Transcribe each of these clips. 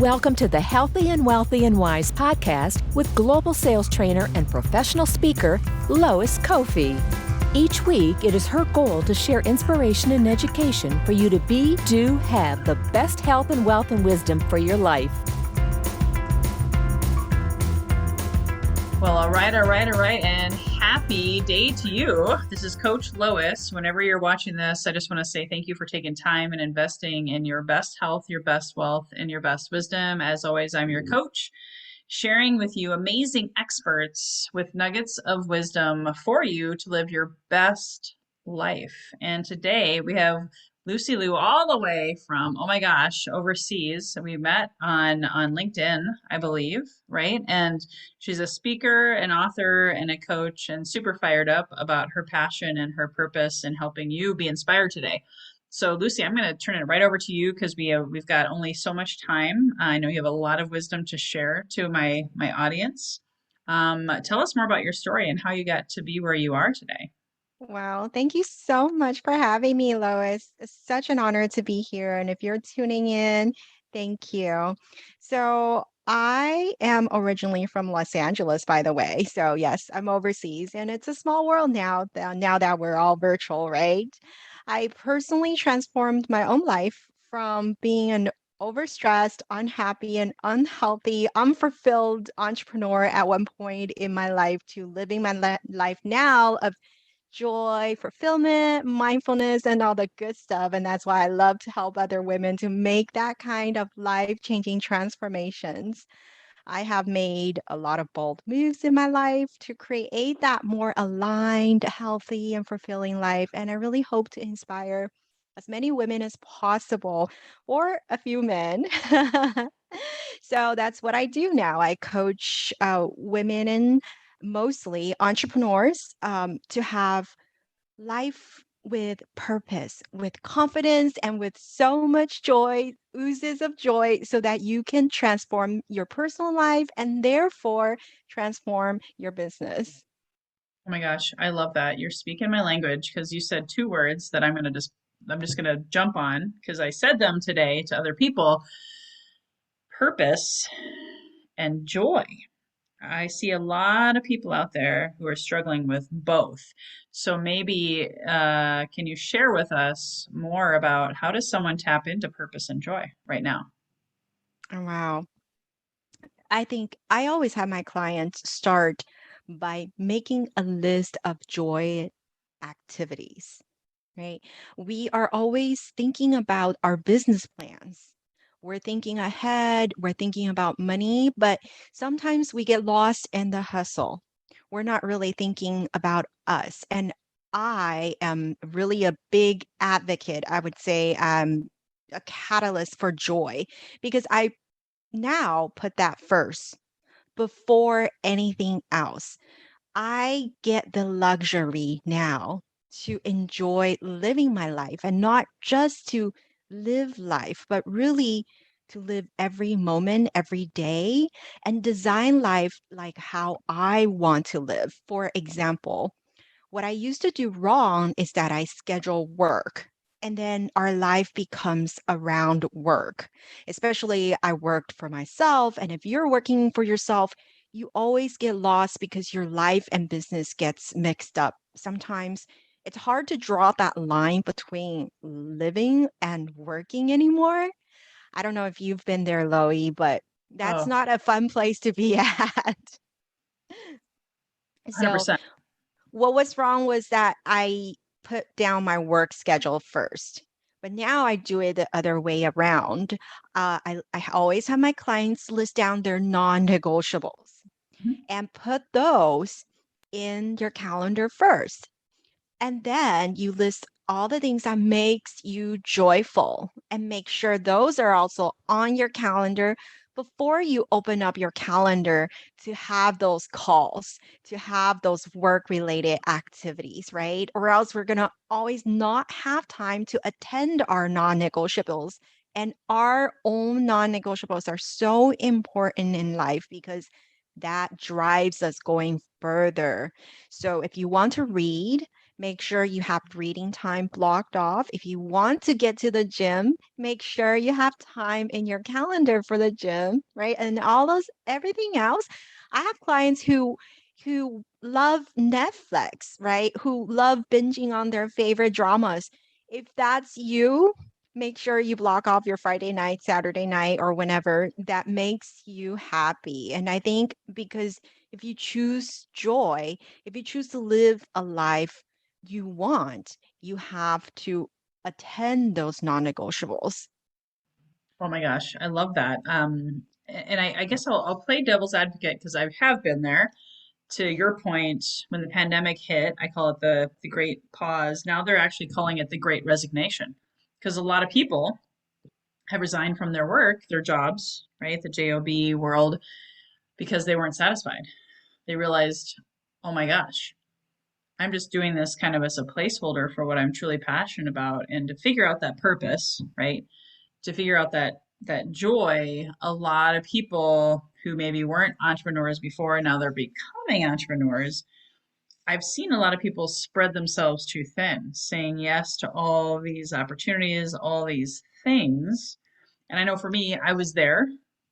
Welcome to the Healthy and Wealthy and Wise podcast with global sales trainer and professional speaker, Lois Kofi. Each week, it is her goal to share inspiration and education for you to be, do, have the best health and wealth and wisdom for your life. Well, all right. And happy day to you. This is Coach Lois. Whenever you're watching this, I just want to say thank you for taking time and investing in your best health, your best wealth, and your best wisdom. As always, I'm your coach, sharing with you amazing experts with nuggets of wisdom for you to live your best life. And today we have Lucy Liu all the way from, oh my gosh, overseas. We met on LinkedIn, I believe, right? And she's a speaker, an author, and a coach, and super fired up about her passion and her purpose in helping you be inspired today. So, Lucy, I'm going to turn it right over to you because we've got only so much time. I know you have a lot of wisdom to share to my audience. Tell us more about your story and how you got to be where you are today. Wow, thank you so much for having me, Lois. It's such an honor to be here. And if you're tuning in, thank you. So, I am originally from Los Angeles, by the way. So, yes, I'm overseas, and it's a small world now that we're all virtual, right? I personally transformed my own life from being an overstressed, unhappy, and unhealthy, unfulfilled entrepreneur at one point in my life to living my life now of joy, fulfillment, mindfulness, and all the good stuff. And that's why I love to help other women to make that kind of life-changing transformations. I have made a lot of bold moves in my life to create that more aligned, healthy, and fulfilling life. And I really hope to inspire as many women as possible, or a few men. So that's what I do now. I coach women and mostly entrepreneurs to have life with purpose, with confidence, and with so much joy, oozes of joy, so that you can transform your personal life and therefore transform your business. Oh my gosh, I love that. You're speaking my language because you said two words that I'm just gonna jump on because I said them today to other people: purpose and joy. I see a lot of people out there who are struggling with both. So maybe can you share with us more about how does someone tap into purpose and joy right now? Oh, wow. I think I always have my clients start by making a list of joy activities, right? We are always thinking about our business plans. We're thinking ahead, we're thinking about money, but sometimes we get lost in the hustle. We're not really thinking about us. And I am really a big advocate, I would say, a catalyst for joy because I now put that first before anything else. I get the luxury now to enjoy living my life and not just to live life, but really to live every moment, every day, and design life like how I want to live. For example, what I used to do wrong is that I schedule work and then our life becomes around work. Especially, I worked for myself. And if you're working for yourself, you always get lost because your life and business gets mixed up. Sometimes it's hard to draw that line between living and working anymore. I don't know if you've been there, Loie, but that's Oh, not a fun place to be at. So 100%. what was wrong was that I put down my work schedule first, but now I do it the other way around. I always have my clients list down their non-negotiables Mhm. and put those in your calendar first. And then you list all the things that makes you joyful and make sure those are also on your calendar before you open up your calendar to have those calls, to have those work related activities, right? Or else we're going to always not have time to attend our non-negotiables. And our own non-negotiables are so important in life because that drives us going further. So if you want to read, make sure you have reading time blocked off. If you want to get to the gym, make sure you have time in your calendar for the gym, right? And all those everything else. I have clients who love Netflix, right? Who love binging on their favorite dramas. If that's you, make sure you block off your Friday night, Saturday night, or whenever that makes you happy. And I think because if you choose joy, if you choose to live a life you want, you have to attend those non-negotiables. Oh my gosh, I love that. And I guess I'll play devil's advocate because I have been there. To your point, when the pandemic hit, I call it the great pause. Now they're actually calling it the great resignation because a lot of people have resigned from their work, their jobs, right? The job world because they weren't satisfied. They realized, oh my gosh, I'm just doing this kind of as a placeholder for what I'm truly passionate about, and to figure out that purpose, right? To figure out that joy. A lot of people who maybe weren't entrepreneurs before, now they're becoming entrepreneurs. I've seen a lot of people spread themselves too thin, saying yes to all these opportunities, all these things. And I know for me, I was there,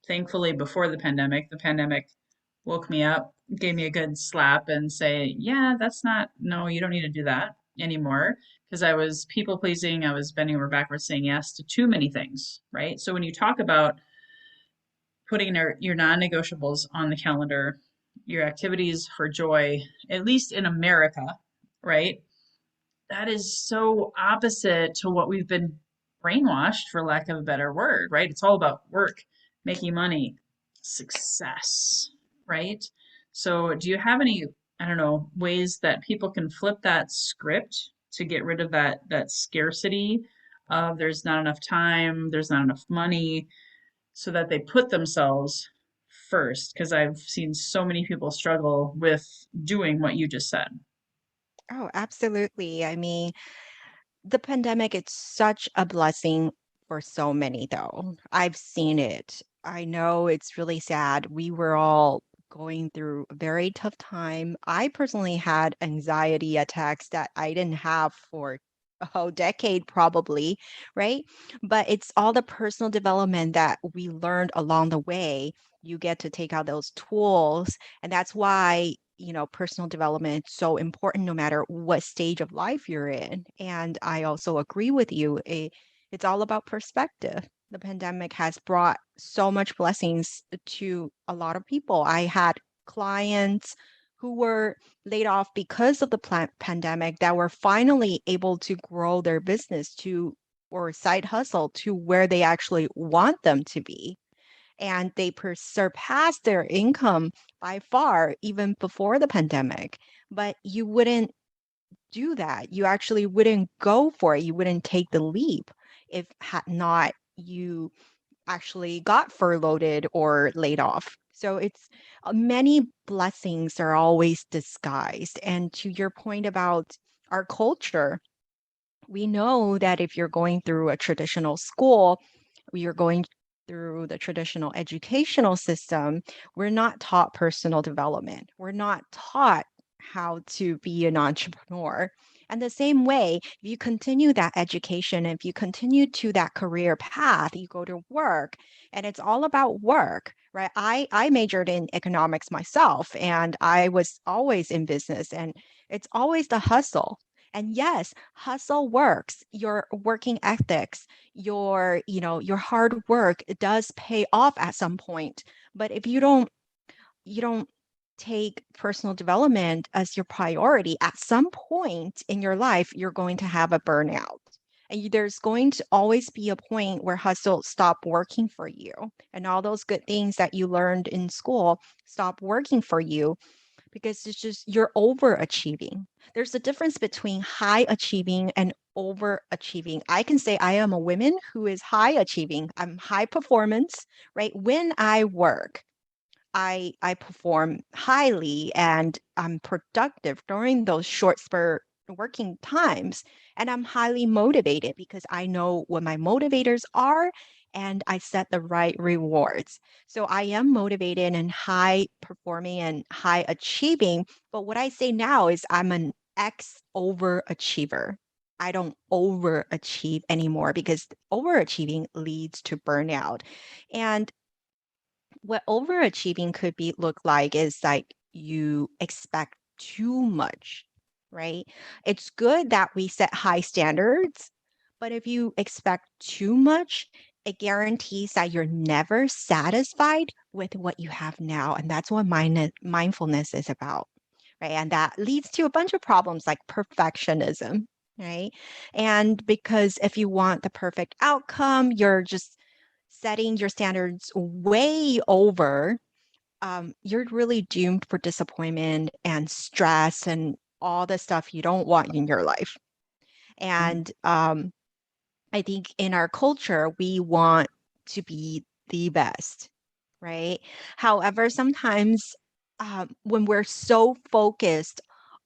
thankfully, before the pandemic. The pandemic woke me up, gave me a good slap and say, yeah, that's not, no, you don't need to do that anymore. Because I was people pleasing, I was bending over backwards saying yes to too many things, right? So when you talk about putting your non-negotiables on the calendar, your activities for joy, at least in America, right? That is so opposite to what we've been brainwashed, for lack of a better word, right? It's all about work, making money, success, right? So, do you have any, I don't know, ways that people can flip that script to get rid of that scarcity of there's not enough time, there's not enough money, so that they put themselves first? Because I've seen so many people struggle with doing what you just said. Oh, absolutely. I mean, the pandemic, it's such a blessing for so many, though. I've seen it. I know it's really sad. We were all going through a very tough time. I personally had anxiety attacks that I didn't have for a whole decade, probably, right? But it's all the personal development that we learned along the way. You get to take out those tools. And that's why personal development is so important no matter what stage of life you're in. And I also agree with you. It's all about perspective. The pandemic has brought so much blessings to a lot of people. I had clients who were laid off because of the pandemic that were finally able to grow their business to or side hustle to where they actually want them to be, and they surpassed their income by far even before the pandemic. But you wouldn't do that. You actually wouldn't go for it. You wouldn't take the leap if had not you actually got furloughed or laid off. So it's many blessings are always disguised. And to your point about our culture, we know that if you're going through a traditional school, you're going through the traditional educational system, we're not taught personal development. We're not taught how to be an entrepreneur. And the same way, if you continue that education, if you continue to that career path, you go to work and it's all about work, right? I majored in economics myself and I was always in business, and it's always the hustle. And yes, hustle works. Your working ethics, your hard work, it does pay off at some point. But if you don't take personal development as your priority, at some point in your life, you're going to have a burnout. And there's going to always be a point where hustle stop working for you. And all those good things that you learned in school stop working for you because it's just you're overachieving. There's a difference between high achieving and overachieving. I can say I am a woman who is high achieving. I'm high performance, right? When I work, I perform highly and I'm productive during those short spur working times. And I'm highly motivated because I know what my motivators are and I set the right rewards. So I am motivated and high performing and high achieving. But what I say now is I'm an ex overachiever. I don't overachieve anymore because overachieving leads to burnout. And what overachieving could be look like is like you expect too much, right? It's good that we set high standards, but if you expect too much, it guarantees that you're never satisfied with what you have now. And that's what mindfulness is about, right? And that leads to a bunch of problems like perfectionism, right? And because if you want the perfect outcome, you're just setting your standards way over, you're really doomed for disappointment and stress and all the stuff you don't want in your life. And I think in our culture, we want to be the best, right? However, sometimes when we're so focused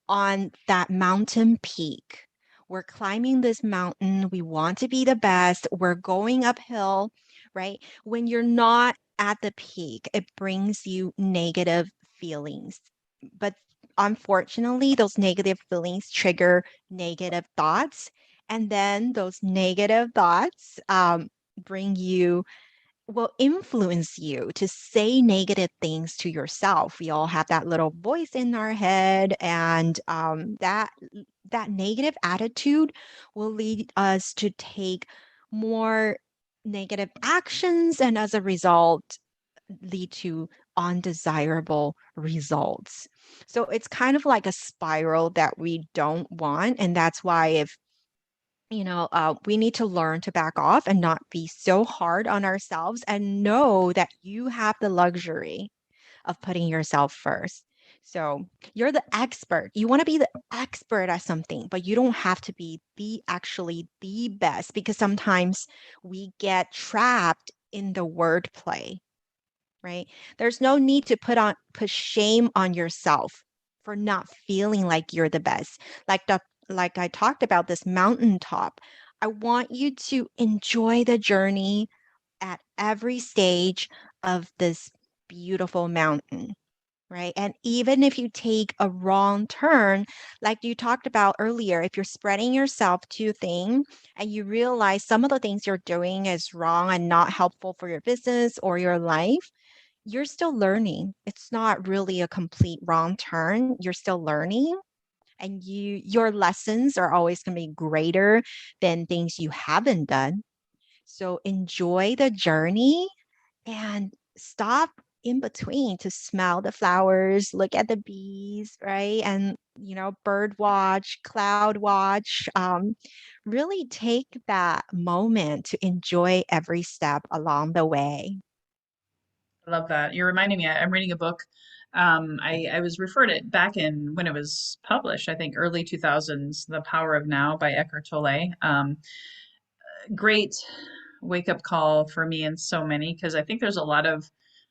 on that mountain peak. We're climbing this mountain. We want to be the best. We're going uphill, right? When you're not at the peak, it brings you negative feelings. But unfortunately, those negative feelings trigger negative thoughts. And then those negative thoughts bring you will influence you to say negative things to yourself. We all have that little voice in our head, and that negative attitude will lead us to take more negative actions, and as a result, lead to undesirable results. So it's kind of like a spiral that we don't want, and that's why if we need to learn to back off and not be so hard on ourselves and know that you have the luxury of putting yourself first. So you're the expert. You want to be the expert at something, but you don't have to be actually the best because sometimes we get trapped in the wordplay, right? There's no need to put shame on yourself for not feeling like you're the best. Like I talked about this mountaintop. I want you to enjoy the journey at every stage of this beautiful mountain, right? And even if you take a wrong turn, like you talked about earlier, if you're spreading yourself too thin and you realize some of the things you're doing is wrong and not helpful for your business or your life, you're still learning. It's not really a complete wrong turn. You're still learning and your lessons are always going to be greater than things you haven't done. So enjoy the journey and stop in between to smell the flowers, look at the bees, right? And bird watch, cloud watch. Really take that moment to enjoy every step along the way. I love that. You're reminding me, I'm reading a book. I was referred it back in when it was published, I think early 2000s, The Power of Now by Eckhart Tolle. Great wake up call for me and so many, because I think there's a lot of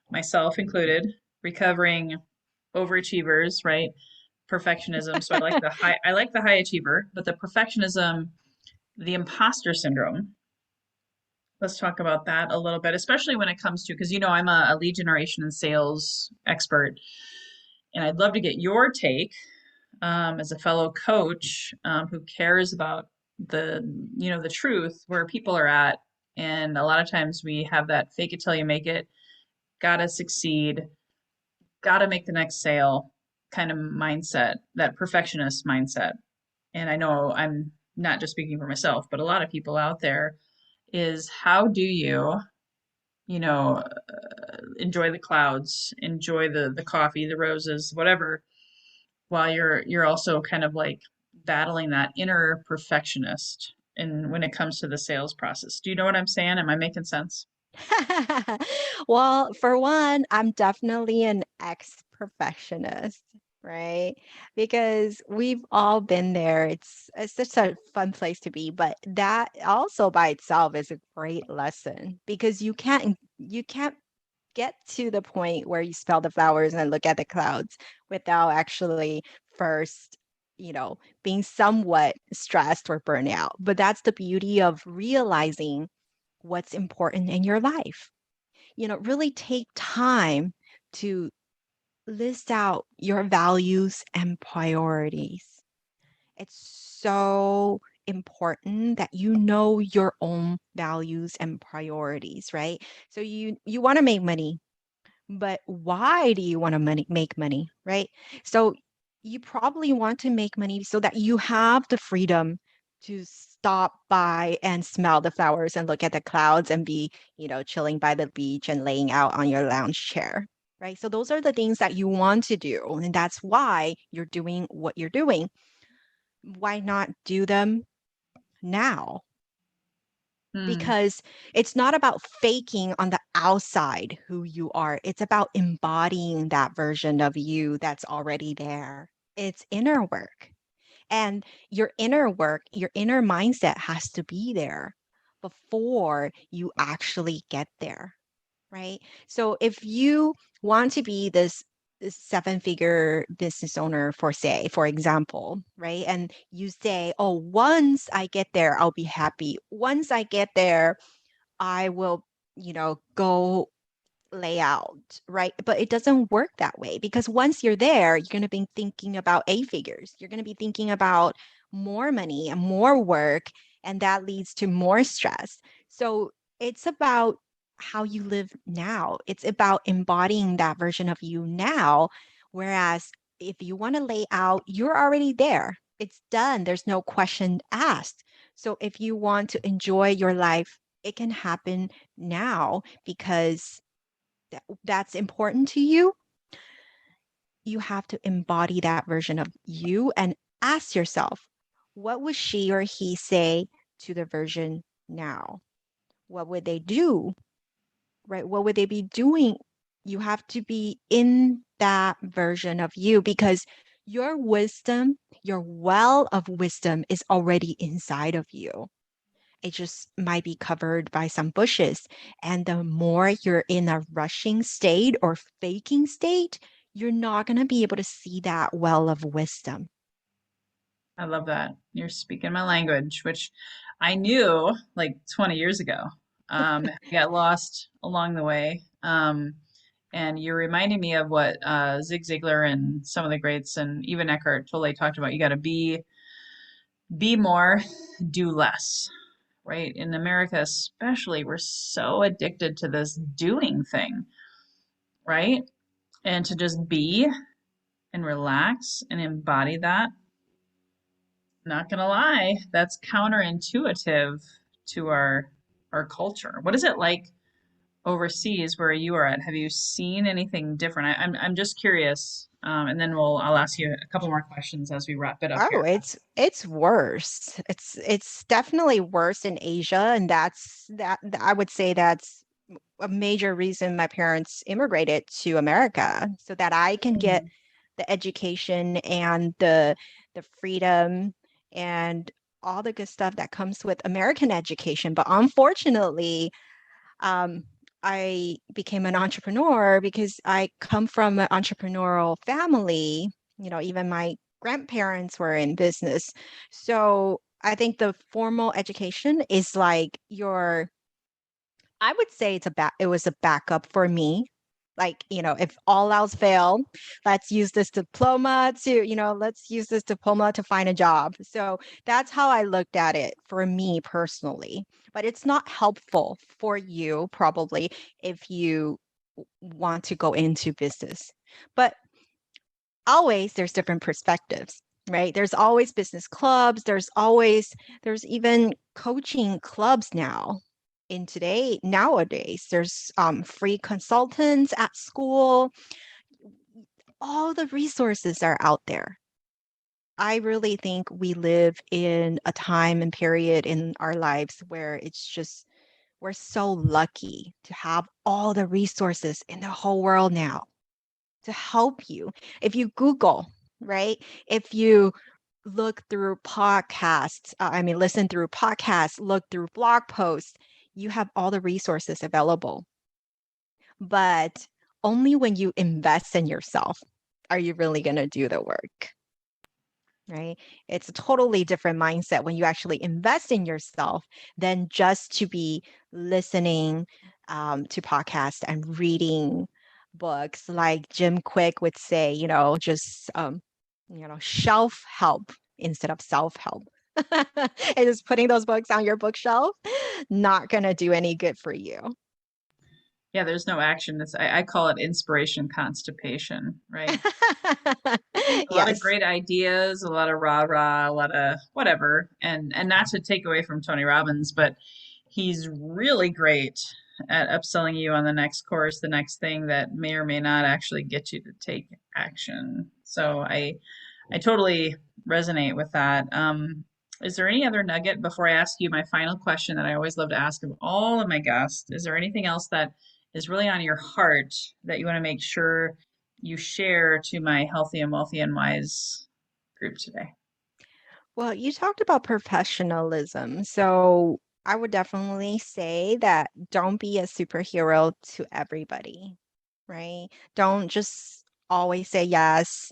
myself included, recovering overachievers, right? Perfectionism. So I like the high achiever, but the perfectionism, the imposter syndrome. Let's talk about that a little bit, especially when it comes to, because I'm a lead generation and sales expert, and I'd love to get your take as a fellow coach who cares about the the truth where people are at. And a lot of times we have that fake it till you make it, gotta succeed, gotta make the next sale kind of mindset, that perfectionist mindset. And I know I'm not just speaking for myself, but a lot of people out there, is how do you you know enjoy the clouds, enjoy the coffee, the roses, whatever, while you're also kind of like battling that inner perfectionist and when it comes to the sales process. Do you know what I'm saying? Am I making sense? Well, for one, I'm definitely an ex-perfectionist, right? Because we've all been there. It's such a fun place to be, but that also by itself is a great lesson because you can't get to the point where you smell the flowers and look at the clouds without actually first being somewhat stressed or burnt out. But that's the beauty of realizing what's important in your life. Really take time to list out your values and priorities. It's so important that you know your own values and priorities, right? So you want to make money, but why do you want to make money, right? So you probably want to make money so that you have the freedom to stop by and smell the flowers and look at the clouds and be, chilling by the beach and laying out on your lounge chair, right? So those are the things that you want to do. And that's why you're doing what you're doing. Why not do them now? Hmm. Because it's not about faking on the outside who you are. It's about embodying that version of you that's already there. It's inner work. And your inner work, your inner mindset has to be there before you actually get there, right? So if you want to be this seven-figure business owner for example, right? And you say, oh, once I get there, I'll be happy. Once I get there, I will, go lay out, right? But it doesn't work that way because once you're there, you're going to be thinking about eight figures. You're going to be thinking about more money and more work, and that leads to more stress. So it's about how you live now. It's about embodying that version of you now. Whereas if you want to lay out, you're already there. It's done. There's no question asked. So if you want to enjoy your life, it can happen now because that's important to you. You have to embody that version of you and ask yourself, what would she or he say to the version now? What would they do? Right? What would they be doing? You have to be in that version of you because your wisdom, your well of wisdom is already inside of you. It just might be covered by some bushes. And the more you're in a rushing state or faking state, you're not going to be able to see that well of wisdom. I love that. You're speaking my language, which I knew like 20 years ago. I got lost along the way. And you're reminding me of what Zig Ziglar and some of the greats and even Eckhart Tolle talked about. You got to be more, do less, right? In America, especially, we're so addicted to this doing thing, right? And to just be and relax and embody that. Not gonna lie, that's counterintuitive to our culture. What is it like overseas where you are at? Have you seen anything different? I'm just curious, and then I'll ask you a couple more questions as we wrap it up Oh, here. it's worse. It's definitely worse in Asia, and I would say that's a major reason my parents immigrated to America so that I can get Mm. the education and the freedom and all the good stuff that comes with American education. But unfortunately, um, I became an entrepreneur because I come from an entrepreneurial family. Even my grandparents were in business. So I think the formal education is like I would say it was a backup for me. Like, if all else fail, let's use this diploma to find a job. So that's how I looked at it for me personally. But it's not helpful for you, probably, if you want to go into business. But always there's different perspectives, right? There's always business clubs, there's even coaching clubs now. Nowadays there's free consultants at school. All the resources are out there. I really think we live in a time and period in our lives where it's just we're so lucky to have all the resources in the whole world now to help you. If you Google, right? If you look through podcasts, listen through podcasts, look through blog posts, you have all the resources available. But only when you invest in yourself are you really going to do the work, right? It's a totally different mindset when you actually invest in yourself than just to be listening to podcasts and reading books like Jim Quick would say, just shelf help instead of self-help. And just putting those books on your bookshelf, not going to do any good for you. Yeah, there's no action. I call it inspiration constipation, right? A lot of Yes. great ideas, a lot of rah-rah, a lot of whatever. And not to take away from Tony Robbins, but he's really great at upselling you on the next course, the next thing that may or may not actually get you to take action. So I totally resonate with that. Is there any other nugget before I ask you my final question that I always love to ask of all of my guests? Is there anything else that is really on your heart that you want to make sure you share to my healthy and wealthy and wise group today? Well, you talked about professionalism. So I would definitely say that don't be a superhero to everybody, right? Don't just always say yes.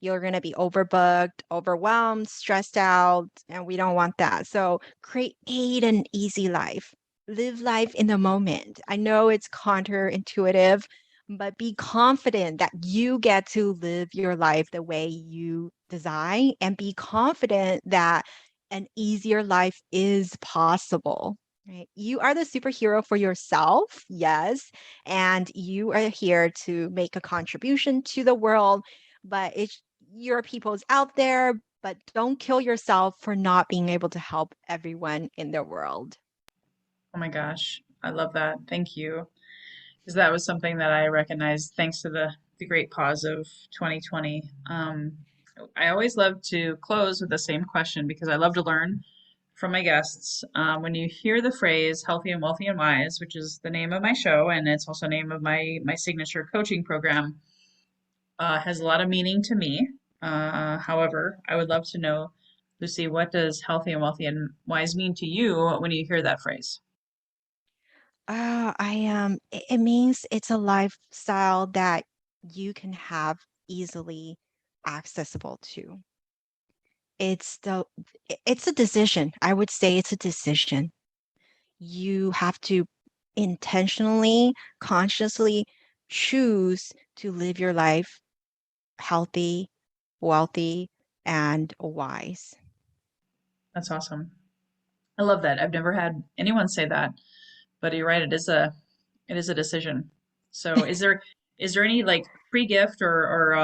You're going to be overbooked, overwhelmed, stressed out, and we don't want that. So create an easy life. Live life in the moment. I know it's counterintuitive, but be confident that you get to live your life the way you design and be confident that an easier life is possible. Right? You are the superhero for yourself, yes, and you are here to make a contribution to the world, but it's your people's out there, but don't kill yourself for not being able to help everyone in the world. Oh my gosh, I love that. Thank you. Because that was something that I recognized thanks to the great pause of 2020. I always love to close with the same question because I love to learn from my guests. When you hear the phrase "healthy and wealthy and wise," which is the name of my show and it's also the name of my signature coaching program, has a lot of meaning to me. However, I would love to know, Lucy, what does healthy and wealthy and wise mean to you when you hear that phrase? I it means it's a lifestyle that you can have easily accessible to. It's the it's a decision. I would say it's a decision. You have to intentionally, consciously choose to live your life healthy, wealthy, and wise. That's awesome. I love that. I've never had anyone say that, but you're right. It is a decision. So is there any like free gift or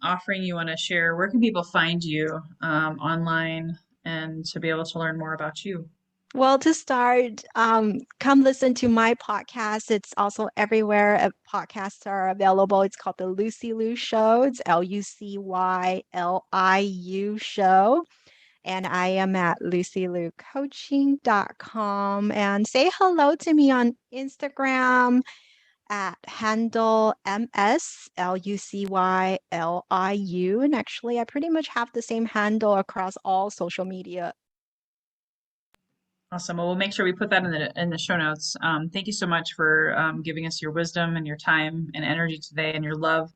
offering you want to share? Where can people find you online and to be able to learn more about you? Well, to start, come listen to my podcast. It's also everywhere podcasts are available. It's called the Lucy Liu Show. It's LucyLiu Show. And I am at lucyliucoaching.com. And say hello to me on Instagram at handle MSLucyLiu. And actually, I pretty much have the same handle across all social media. Awesome. Well, we'll make sure we put that in the show notes. Thank you so much for giving us your wisdom and your time and energy today and your love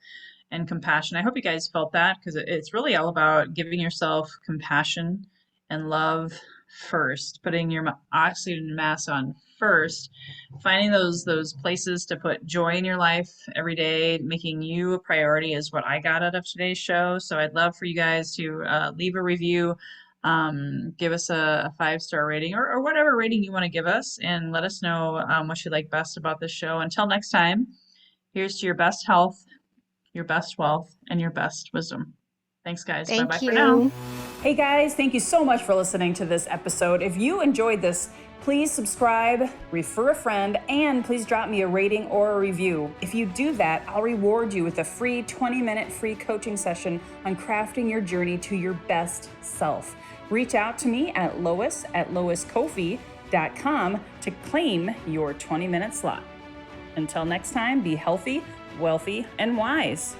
and compassion. I hope you guys felt that because it's really all about giving yourself compassion and love first, putting your oxygen mask on first, finding those places to put joy in your life every day, making you a priority is what I got out of today's show. So I'd love for you guys to leave a review, give us a 5-star rating or whatever rating you want to give us, and let us know what you like best about this show. Until next time, here's to your best health, your best wealth, and your best wisdom. Thanks, guys. Bye bye Thank for now. you. Hey guys, thank you so much for listening to this episode. If you enjoyed this, please subscribe, refer a friend, and please drop me a rating or a review. If you do that, I'll reward you with a free 20-minute free coaching session on crafting your journey to your best self. Reach out to me at lois@loiscoffee.com to claim your 20-minute slot. Until next time, be healthy, wealthy, and wise.